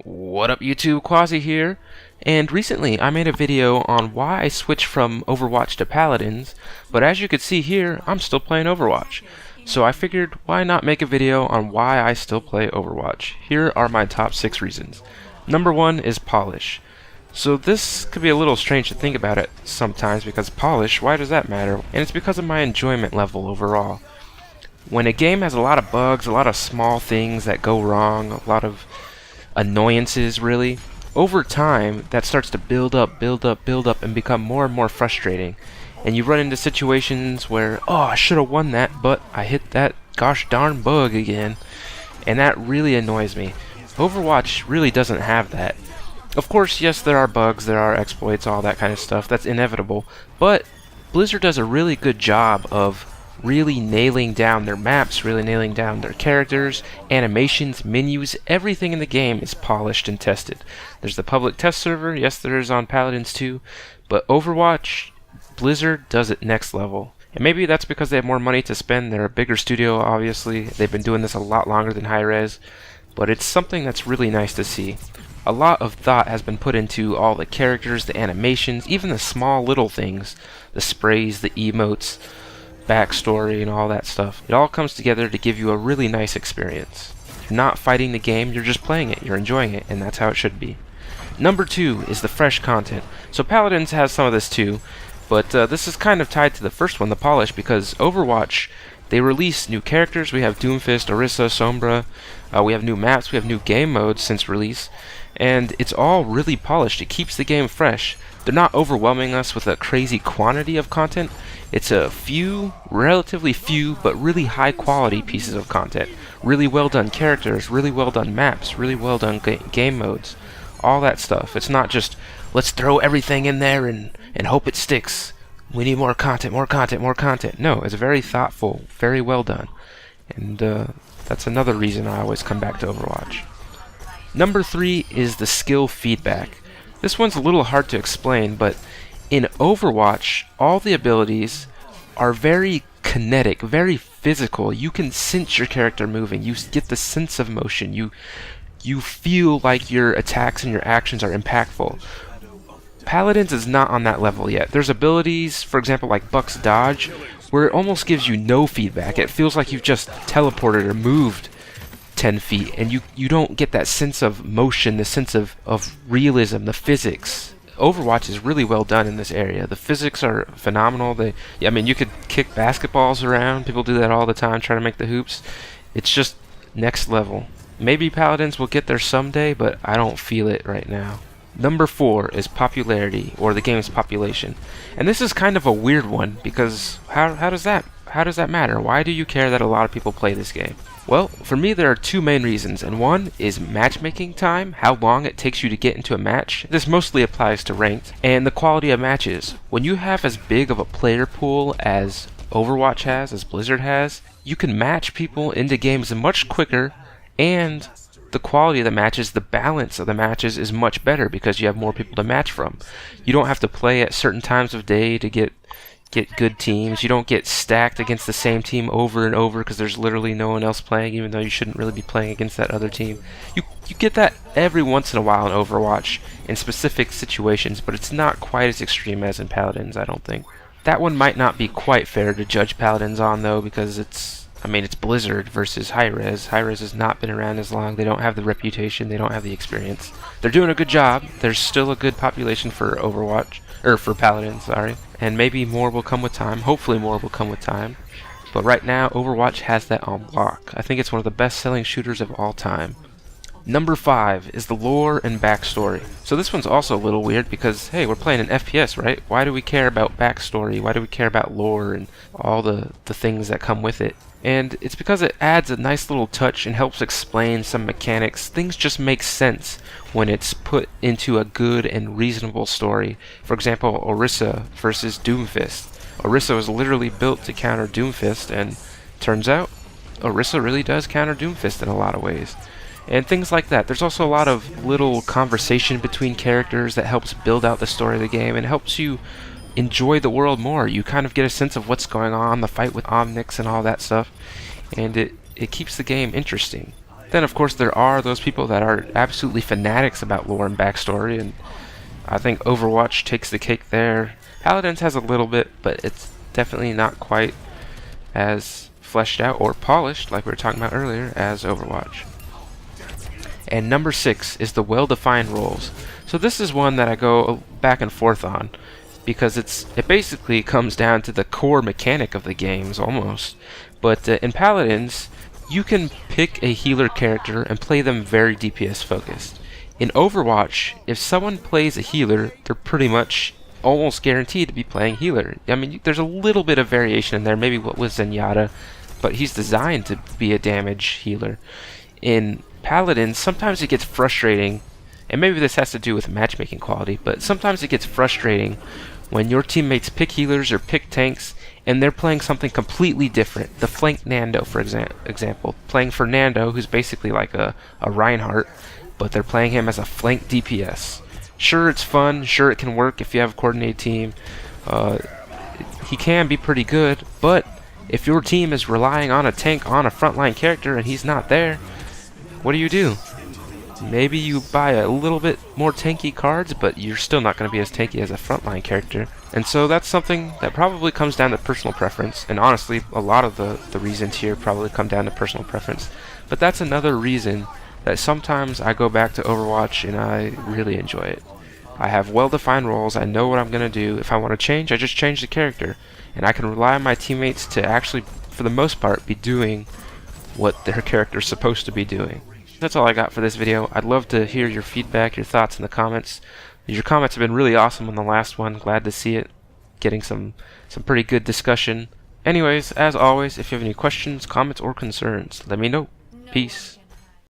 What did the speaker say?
What up YouTube, Quasi here, and recently I made a video on why I switched from Overwatch to Paladins, but as you can see here, I'm still playing Overwatch. So I figured why not make a video on why I still play Overwatch. Here are my top 6 reasons. Number 1 is polish. So this could be a little strange to think about it sometimes because polish, why does that matter? And it's because of my enjoyment level overall. When a game has a lot of bugs, a lot of small things that go wrong, a lot of annoyances really, over time that starts to build up and become more and more frustrating. And you run into situations where, oh, I should have won that, but I hit that gosh darn bug again. And that really annoys me. Overwatch really doesn't have that. Of course, yes, there are bugs, there are exploits, all that kind of stuff. That's inevitable. But Blizzard does a really good job of really nailing down their maps, really nailing down their characters, animations, menus, everything in the game is polished and tested. There's the public test server, yes there is on Paladins too, but Overwatch, Blizzard does it next level. And maybe that's because they have more money to spend, they're a bigger studio obviously, they've been doing this a lot longer than Hi-Rez, but it's something that's really nice to see. A lot of thought has been put into all the characters, the animations, even the small little things, the sprays, the emotes, backstory and all that stuff. It all comes together to give you a really nice experience. You're not fighting the game, you're just playing it, you're enjoying it, and that's how it should be. Number 2 is the fresh content. So Paladins has some of this too, but this is kind of tied to the first one, the polish, because Overwatch, they release new characters. We have Doomfist, Orisa, Sombra, we have new maps, we have new game modes since release, and it's all really polished. It keeps the game fresh. They're not overwhelming us with a crazy quantity of content. It's a few, relatively few, but really high quality pieces of content. Really well done characters, really well done maps, really well done game modes, all that stuff. It's not just, let's throw everything in there and hope it sticks. We need more content, more content, more content. No, it's very thoughtful, very well done. And that's another reason I always come back to Overwatch. Number 3 is the skill feedback. This one's a little hard to explain, but in Overwatch, all the abilities are very kinetic, very physical. You can sense your character moving. You get the sense of motion. You feel like your attacks and your actions are impactful. Paladins is not on that level yet. There's abilities, for example, like Buck's Dodge, where it almost gives you no feedback. It feels like you've just teleported or moved 10 feet, and you don't get that sense of motion, the sense of realism, the physics. Overwatch is really well done in this area. The physics are phenomenal. I mean, you could kick basketballs around. People do that all the time, trying to make the hoops. It's just next level. Maybe Paladins will get there someday, but I don't feel it right now. Number 4 is popularity, or the game's population. And this is kind of a weird one, because how does that matter? Why do you care that a lot of people play this game? Well, for me there are 2 main reasons, and one is matchmaking time, how long it takes you to get into a match. This mostly applies to ranked, and the quality of matches. When you have as big of a player pool as Overwatch has, as Blizzard has, you can match people into games much quicker, and the quality of the matches, the balance of the matches is much better because you have more people to match from. You don't have to play at certain times of day to get good teams. You don't get stacked against the same team over and over because there's literally no one else playing, even though you shouldn't really be playing against that other team. You get that every once in a while in Overwatch in specific situations, but it's not quite as extreme as in Paladins, I don't think. That one might not be quite fair to judge Paladins on though, because it's Blizzard versus Hi-Rez. Hi-Rez has not been around as long. They don't have the reputation, they don't have the experience. They're doing a good job. There's still a good population for Overwatch, or for Paladins, sorry. And maybe more will come with time. Hopefully more will come with time. But right now, Overwatch has that on lock. I think it's one of the best-selling shooters of all time. Number 5 is the lore and backstory. So this one's also a little weird because, hey, we're playing an FPS, right? Why do we care about backstory? Why do we care about lore and all the things that come with it? And it's because it adds a nice little touch and helps explain some mechanics. Things just make sense when it's put into a good and reasonable story. For example, Orisa versus Doomfist. Orisa was literally built to counter Doomfist, and turns out Orisa really does counter Doomfist in a lot of ways. And things like that. There's also a lot of little conversation between characters that helps build out the story of the game and helps you enjoy the world more. You kind of get a sense of what's going on, the fight with Omnix and all that stuff, and it keeps the game interesting. Then, of course, there are those people that are absolutely fanatics about lore and backstory, and I think Overwatch takes the cake there. Paladins has a little bit, but it's definitely not quite as fleshed out or polished, like we were talking about earlier, as Overwatch. And number 6 is the well-defined roles. So this is one that I go back and forth on, because it basically comes down to the core mechanic of the games, almost. But in Paladins, you can pick a healer character and play them very DPS focused. In Overwatch, if someone plays a healer, they're pretty much almost guaranteed to be playing healer. I mean, there's a little bit of variation in there, maybe what was Zenyatta, but he's designed to be a damage healer. In Paladins, sometimes it gets frustrating, and maybe this has to do with matchmaking quality, but sometimes it gets frustrating when your teammates pick healers or pick tanks and they're playing something completely different. The flank Nando, for example, playing Fernando, who's basically like a Reinhardt, but they're playing him as a flank DPS. Sure, it's fun, sure it can work if you have a coordinated team. He can be pretty good, but if your team is relying on a tank on a frontline character and he's not there, what do? Maybe you buy a little bit more tanky cards, but you're still not going to be as tanky as a frontline character. And so that's something that probably comes down to personal preference, and honestly, a lot of the reasons here probably come down to personal preference. But that's another reason that sometimes I go back to Overwatch and I really enjoy it. I have well-defined roles, I know what I'm going to do. If I want to change, I just change the character, and I can rely on my teammates to actually, for the most part, be doing what their character's supposed to be doing. That's all I got for this video. I'd love to hear your feedback, your thoughts in the comments. Your comments have been really awesome on the last one. Glad to see it. Getting some pretty good discussion. Anyways, as always, if you have any questions, comments, or concerns, let me know. Peace.